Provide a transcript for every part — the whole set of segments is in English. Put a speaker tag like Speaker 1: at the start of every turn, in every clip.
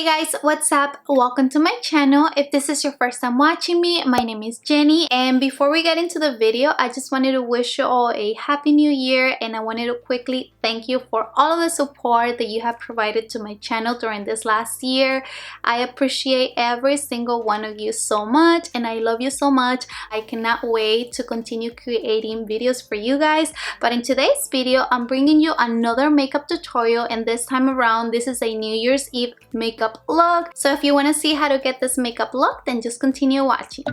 Speaker 1: Hey guys, what's up? Welcome to my channel. If this is your first time watching me, my name is Jenny, and before we get into the video, I just wanted to wish you all a happy new year, and I wanted to quickly thank you for all of the support that you have provided to my channel during this last year. I appreciate every single one of you so much, and I love you so much. I cannot wait to continue creating videos for you guys. But in today's video, I'm bringing you another makeup tutorial, and this time around, this is a New Year's Eve makeup look. So if you want to see how to get this makeup look, then just continue watching.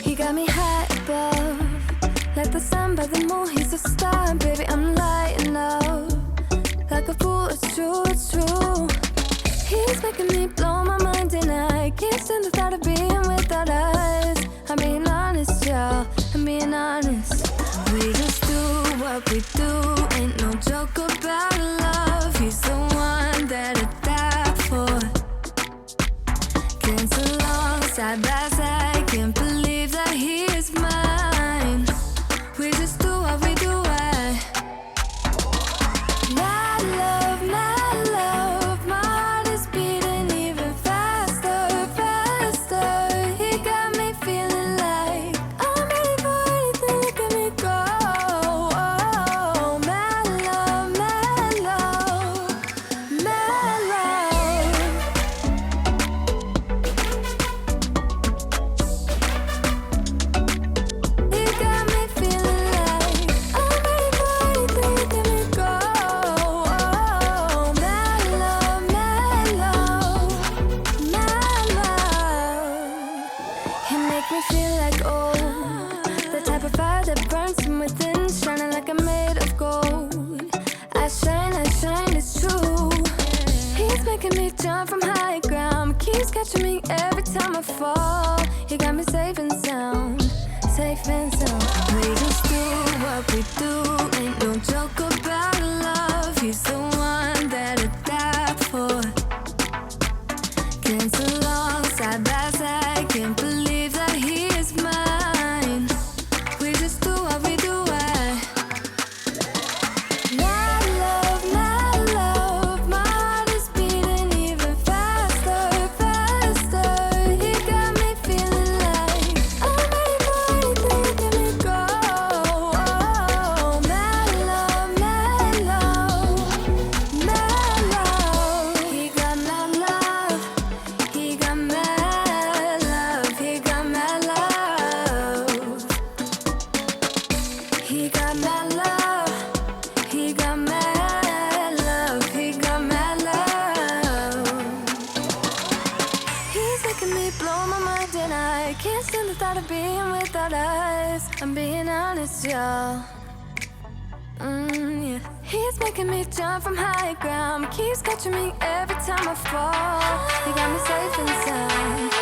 Speaker 2: He got me high above, like the sun by the moon, he's a star, baby, I'm lighting up. Like a fool, it's true, it's true. He's making me blow my mind and I can't stand the thought of being without us. I'm being honest, y'all, I'm being honest. We just do what we do, ain't no joke about love. He's the one that I die for. Can't so long, side by side, can't believe that he is mine. We just do what we do, from high ground, keeps catching me every time I fall. He got me safe and sound, safe and sound. We just do what we do, ain't no joke about love. He's the one that I die for. Can't so long, side by side, can't believe that he is mine. We just do what we do, I'm being honest, y'all. Yeah. He's making me jump from high ground, keeps catching me every time I fall. He got me safe and sound.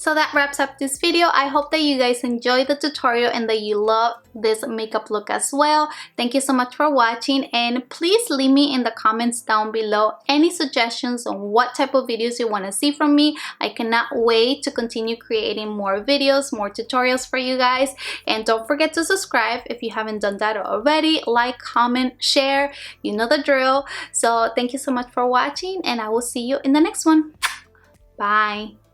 Speaker 1: So that wraps up this video. I hope that you guys enjoyed the tutorial and that you love this makeup look as well. Thank you so much for watching, and please leave me in the comments down below any suggestions on what type of videos you want to see from me. I cannot wait to continue creating more videos, more tutorials for you guys. And don't forget to subscribe if you haven't done that already. Like, comment, share, you know the drill. So thank you so much for watching, and I will see you in the next one. Bye.